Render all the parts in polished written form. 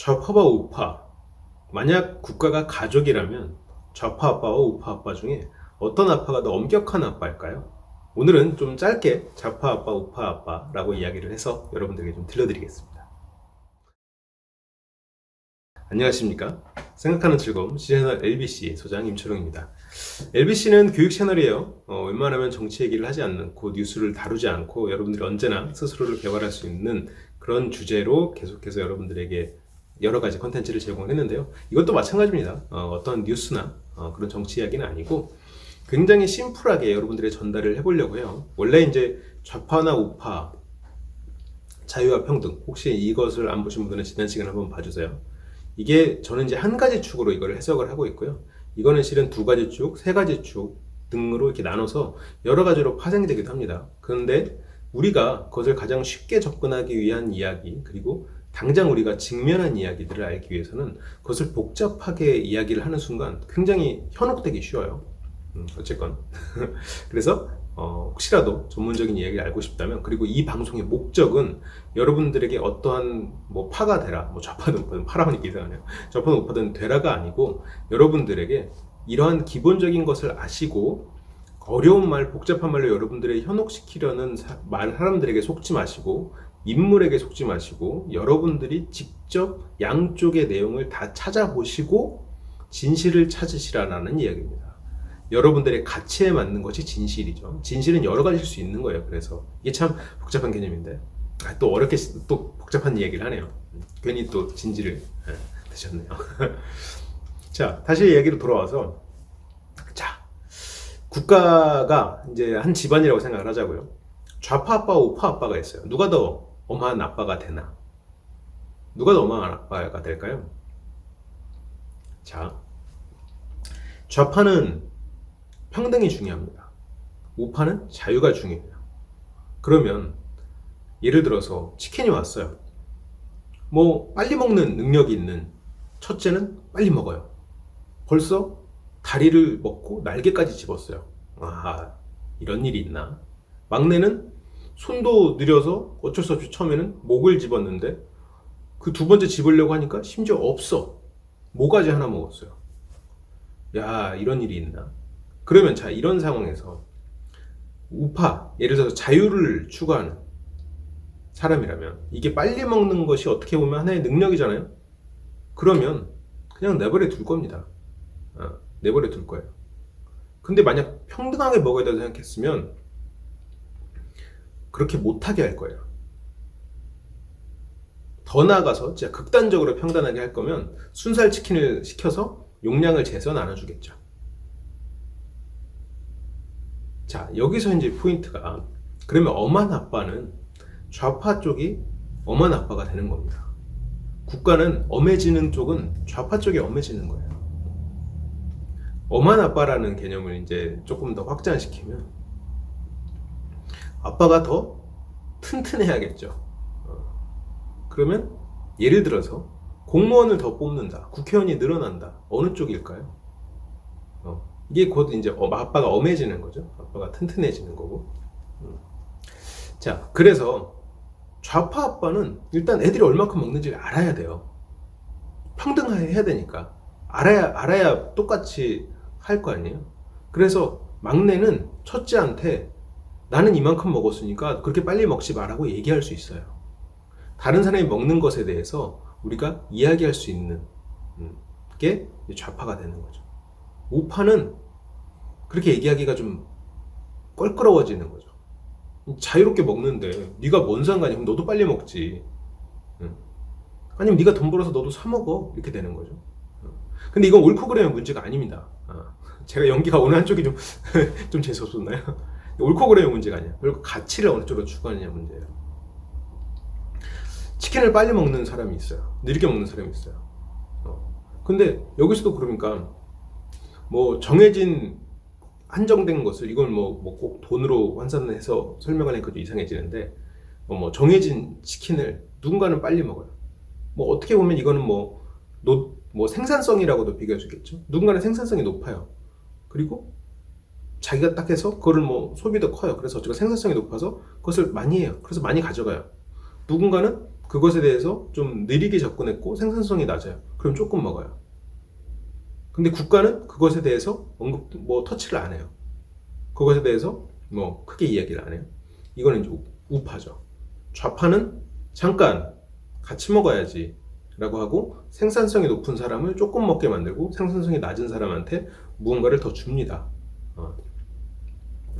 좌파와 우파, 만약 국가가 가족이라면 좌파 아빠와 우파 아빠 중에 어떤 아빠가 더 엄격한 아빠일까요? 오늘은 좀 짧게 좌파 아빠, 우파 아빠라고 이야기를 해서 여러분들에게 좀 들려드리겠습니다. 안녕하십니까? 생각하는 즐거움 시채널 LBC 소장 임철웅입니다. LBC는 교육 채널이에요. 웬만하면 정치 얘기를 하지 않고 뉴스를 다루지 않고 여러분들이 언제나 스스로를 개발할 수 있는 그런 주제로 계속해서 여러분들에게 여러 가지 컨텐츠를 제공을 했는데요. 이것도 마찬가지입니다. 어떤 뉴스나 그런 정치 이야기는 아니고 굉장히 심플하게 여러분들의 전달을 해보려고 해요. 원래 이제 좌파나 우파, 자유와 평등, 혹시 이것을 안 보신 분들은 지난 시간에 한번 봐주세요. 이게 저는 이제 한 가지 축으로 이걸 해석을 하고 있고요. 이거는 실은 두 가지 축, 세 가지 축 등으로 이렇게 나눠서 여러 가지로 파생이 되기도 합니다. 그런데 우리가 그것을 가장 쉽게 접근하기 위한 이야기, 그리고 당장 우리가 직면한 이야기들을 알기 위해서는 그것을 복잡하게 이야기를 하는 순간 굉장히 현혹되기 쉬워요. 어쨌건 그래서 혹시라도 전문적인 이야기를 알고 싶다면, 그리고 이 방송의 목적은 여러분들에게 어떠한 뭐 파가 되라, 뭐 좌파든 우파든, 파라하니까 이상하네요. 좌파든 우파든 되라가 아니고 여러분들에게 이러한 기본적인 것을 아시고 어려운 말, 복잡한 말로 여러분들을 현혹시키려는 사람들에게 속지 마시고, 인물에게 속지 마시고, 여러분들이 직접 양쪽의 내용을 다 찾아보시고 진실을 찾으시라는 이야기입니다. 여러분들의 가치에 맞는 것이 진실이죠. 진실은 여러 가지일 수 있는 거예요. 그래서 이게 참 복잡한 개념인데 또 어렵게 또 복잡한 이야기를 하네요. 괜히 또 진지를 드셨네요. 자, 다시 이야기로 돌아와서, 자, 국가가 이제 한 집안이라고 생각을 하자고요. 좌파 아빠와 우파 아빠가 있어요. 누가 더 엄한 아빠가 되나? 누가 더 엄한 아빠가 될까요? 자, 좌파는 평등이 중요합니다. 우파는 자유가 중요해요. 그러면 예를 들어서 치킨이 왔어요. 뭐 빨리 먹는 능력이 있는 첫째는 빨리 먹어요. 벌써 다리를 먹고 날개까지 집었어요. 아, 이런 일이 있나? 막내는 손도 느려서 어쩔 수 없이 처음에는 목을 집었는데 그 두 번째 집으려고 하니까 심지어 없어. 모가지 하나 먹었어요. 야, 이런 일이 있나? 그러면 자, 이런 상황에서 우파, 예를 들어서 자유를 추구하는 사람이라면, 이게 빨리 먹는 것이 어떻게 보면 하나의 능력이잖아요. 그러면 그냥 내버려 둘 겁니다. 내버려 둘 거예요. 근데 만약 평등하게 먹어야 된다고 생각했으면 그렇게 못하게 할 거예요. 더 나아가서 진짜 극단적으로 평등하게 할 거면 순살 치킨을 시켜서 용량을 재서 나눠주겠죠. 자, 여기서 이제 포인트가, 그러면 엄한 아빠는 좌파 쪽이 엄한 아빠가 되는 겁니다. 국가는 엄해지는 쪽은 좌파 쪽이 엄해지는 거예요. 엄한 아빠라는 개념을 이제 조금 더 확장시키면 아빠가 더 튼튼해야겠죠. 그러면 예를 들어서 공무원을 더 뽑는다, 국회의원이 늘어난다. 어느 쪽일까요? 이게 곧 이제 아빠가 엄해지는 거죠. 아빠가 튼튼해지는 거고. 자, 그래서 좌파 아빠는 일단 애들이 얼마큼 먹는지 알아야 돼요. 평등해야 되니까. 알아야 똑같이 할 거 아니에요. 그래서 막내는 첫째한테 나는 이만큼 먹었으니까 그렇게 빨리 먹지 말라고 얘기할 수 있어요. 다른 사람이 먹는 것에 대해서 우리가 이야기할 수 있는 게 좌파가 되는 거죠. 우파는 그렇게 얘기하기가 좀 껄끄러워지는 거죠. 자유롭게 먹는데 네가 뭔 상관이야? 그럼 너도 빨리 먹지. 아니면 네가 돈 벌어서 너도 사 먹어. 이렇게 되는 거죠. 근데 이건 옳고 그름의 문제가 아닙니다. 제가 연기가 어느 한쪽이 좀 좀 재수없었나요? 옳고 그름의 문제가 아니야. 그리고 가치를 어느 쪽으로 추구하느냐 문제예요. 치킨을 빨리 먹는 사람이 있어요. 느리게 먹는 사람이 있어요. 근데 여기서도 그러니까 뭐 정해진 한정된 것을, 이걸 뭐 꼭 돈으로 환산해서 설명하니까 좀 이상해지는데, 뭐 정해진 치킨을 누군가는 빨리 먹어요. 뭐 어떻게 보면 이거는 뭐 생산성이라고도 비교할 수 있겠죠. 누군가는 생산성이 높아요. 그리고 자기가 딱 해서 그거를 뭐 소비도 커요. 그래서 어쨌든 생산성이 높아서 그것을 많이 해요. 그래서 많이 가져가요. 누군가는 그것에 대해서 좀 느리게 접근했고 생산성이 낮아요. 그럼 조금 먹어요. 근데 국가는 그것에 대해서 터치를 안 해요. 그것에 대해서 크게 이야기를 안 해요. 이거는 이제 우파죠. 좌파는 잠깐 같이 먹어야지 라고 하고 생산성이 높은 사람을 조금 먹게 만들고 생산성이 낮은 사람한테 무언가를 더 줍니다.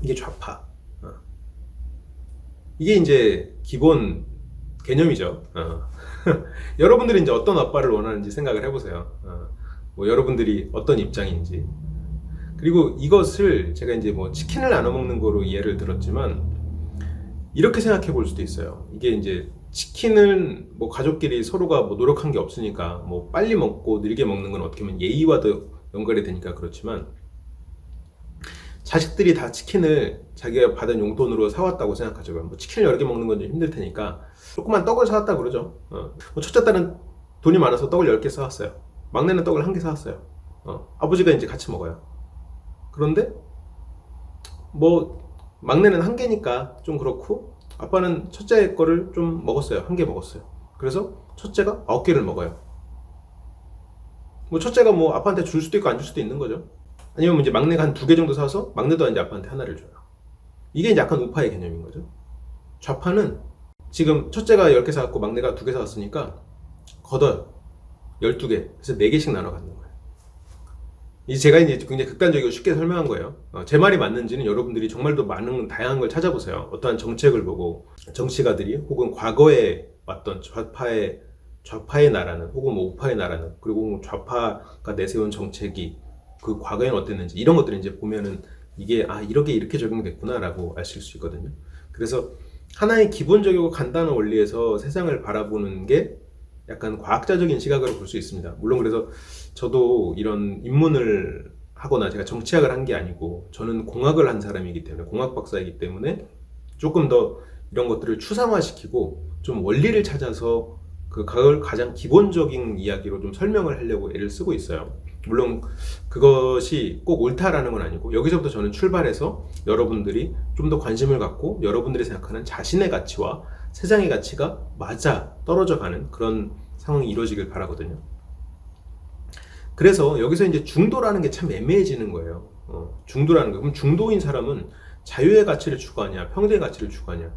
이게 좌파. 이게 이제 기본 개념이죠. 여러분들이 이제 어떤 아빠를 원하는지 생각을 해보세요. 여러분들이 어떤 입장인지. 그리고 이것을 제가 이제 치킨을 나눠 먹는 거로 이해를 들었지만 이렇게 생각해 볼 수도 있어요. 이게 이제 치킨은 가족끼리 서로가 노력한 게 없으니까 빨리 먹고 느리게 먹는 건 어떻게 보면 예의와도 연결이 되니까 그렇지만 자식들이 다 치킨을 자기가 받은 용돈으로 사왔다고 생각하죠. 치킨을 여러 개 먹는 건 좀 힘들 테니까 조그만 떡을 사왔다 그러죠. 첫째 딸은 돈이 많아서 떡을 10개 사왔어요. 막내는 떡을 1개 사왔어요. 아버지가 이제 같이 먹어요. 그런데 막내는 1개니까 좀 그렇고 아빠는 첫째 거를 좀 먹었어요. 1개 먹었어요. 그래서 첫째가 9개를 먹어요. 첫째가 아빠한테 줄 수도 있고 안 줄 수도 있는 거죠. 아니면 이제 막내가 한 2개 정도 사서 막내도 이제 아빠한테 하나를 줘요. 이게 이제 약간 우파의 개념인 거죠. 좌파는 지금 첫째가 10개 사갖고 막내가 2개 사왔으니까 걷어요. 12개. 그래서 4개씩 나눠 갖는 거예요. 제가 이제 굉장히 극단적이고 쉽게 설명한 거예요. 제 말이 맞는지는 여러분들이 정말 더 많은 다양한 걸 찾아보세요. 어떠한 정책을 보고 정치가들이 혹은 과거에 왔던 좌파의 나라는 혹은 우파의 나라는 그리고 좌파가 내세운 정책이 그 과거에는 어땠는지 이런 것들을 이제 보면은 이게 이렇게 적용됐구나라고 아실 수 있거든요. 그래서 하나의 기본적이고 간단한 원리에서 세상을 바라보는 게 약간 과학자적인 시각으로 볼 수 있습니다. 물론 그래서 저도 이런 입문을 하거나 제가 정치학을 한 게 아니고 저는 공학을 한 사람이기 때문에 공학 박사이기 때문에 조금 더 이런 것들을 추상화시키고 좀 원리를 찾아서 그걸 가장 기본적인 이야기로 좀 설명을 하려고 애를 쓰고 있어요. 물론 그것이 꼭 옳다라는 건 아니고 여기서부터 저는 출발해서 여러분들이 좀 더 관심을 갖고 여러분들이 생각하는 자신의 가치와 세상의 가치가 맞아 떨어져 가는 그런 상황이 이루어지길 바라거든요. 그래서 여기서 이제 중도라는 게 참 애매해지는 거예요. 중도라는 거. 그럼 중도인 사람은 자유의 가치를 추구하냐, 평등의 가치를 추구하냐.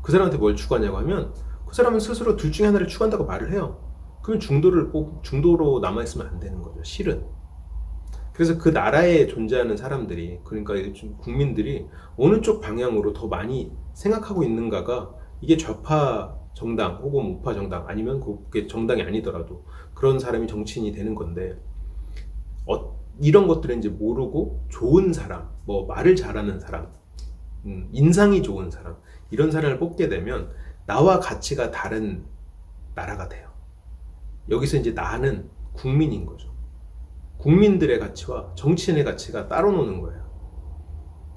그 사람한테 뭘 추구하냐고 하면 그 사람은 스스로 둘 중에 하나를 추구한다고 말을 해요. 그러면 중도로 남아있으면 안 되는 거죠. 실은. 그래서 그 나라에 존재하는 사람들이, 그러니까 국민들이 어느 쪽 방향으로 더 많이 생각하고 있는가가 이게 좌파 정당 혹은 우파 정당 아니면 그게 정당이 아니더라도 그런 사람이 정치인이 되는 건데 이런 것들을 이제 모르고 좋은 사람, 말을 잘하는 사람, 인상이 좋은 사람 이런 사람을 뽑게 되면 나와 가치가 다른 나라가 돼요. 여기서 이제 나는 국민인 거죠. 국민들의 가치와 정치인의 가치가 따로 노는 거예요.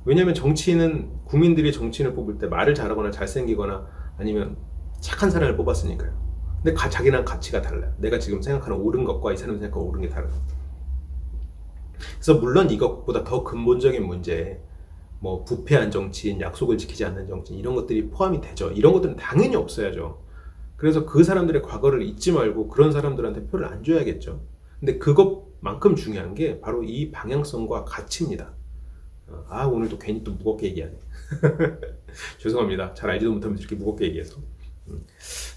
왜냐하면 정치인은 국민들이 정치인을 뽑을 때 말을 잘하거나 잘생기거나 아니면 착한 사람을 뽑았으니까요. 근데 자기랑 가치가 달라요. 내가 지금 생각하는 옳은 것과 이 사람이 생각하는 옳은 게 다른 거예요. 그래서 물론 이것보다 더 근본적인 문제, 부패한 정치인, 약속을 지키지 않는 정치인 이런 것들이 포함이 되죠. 이런 것들은 당연히 없어야죠. 그래서 그 사람들의 과거를 잊지 말고 그런 사람들한테 표를 안 줘야겠죠. 근데 그것만큼 중요한 게 바로 이 방향성과 가치입니다. 오늘도 괜히 또 무겁게 얘기하네. 죄송합니다. 잘 알지도 못하면서 이렇게 무겁게 얘기해서.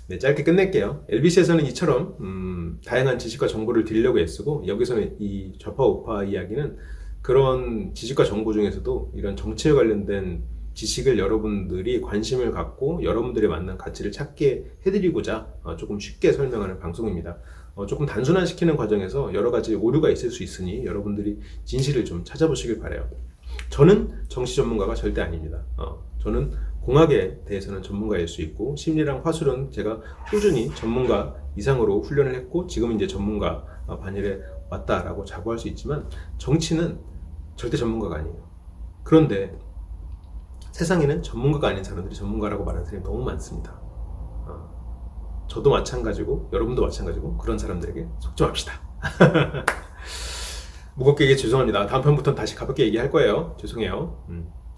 네, 짧게 끝낼게요. LBC에서는 이처럼 다양한 지식과 정보를 드리려고 애쓰고 여기서는 이 좌파 우파 이야기는 그런 지식과 정보 중에서도 이런 정치에 관련된 지식을 여러분들이 관심을 갖고 여러분들이 맞는 가치를 찾게 해드리고자 조금 쉽게 설명하는 방송입니다. 조금 단순화시키는 과정에서 여러 가지 오류가 있을 수 있으니 여러분들이 진실을 좀 찾아보시길 바라요. 저는 정치 전문가가 절대 아닙니다. 저는 공학에 대해서는 전문가일 수 있고 심리랑 화술은 제가 꾸준히 전문가 이상으로 훈련을 했고 지금 이제 전문가 반열에 왔다라고 자부할 수 있지만 정치는 절대 전문가가 아니에요. 그런데 세상에는 전문가가 아닌 사람들이 전문가라고 말하는 사람이 너무 많습니다. 저도 마찬가지고 여러분도 마찬가지고 그런 사람들에게 속점합시다. 무겁게 얘기해 죄송합니다. 다음 편부터는 다시 가볍게 얘기할 거예요. 죄송해요.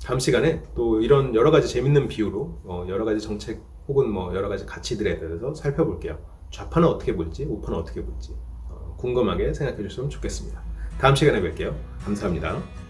다음 시간에 또 이런 여러 가지 재밌는 비유로 여러 가지 정책 혹은 뭐 여러 가지 가치들에 대해서 살펴볼게요. 좌파는 어떻게 볼지, 우파는 어떻게 볼지 궁금하게 생각해 주셨으면 좋겠습니다. 다음 시간에 뵐게요. 감사합니다.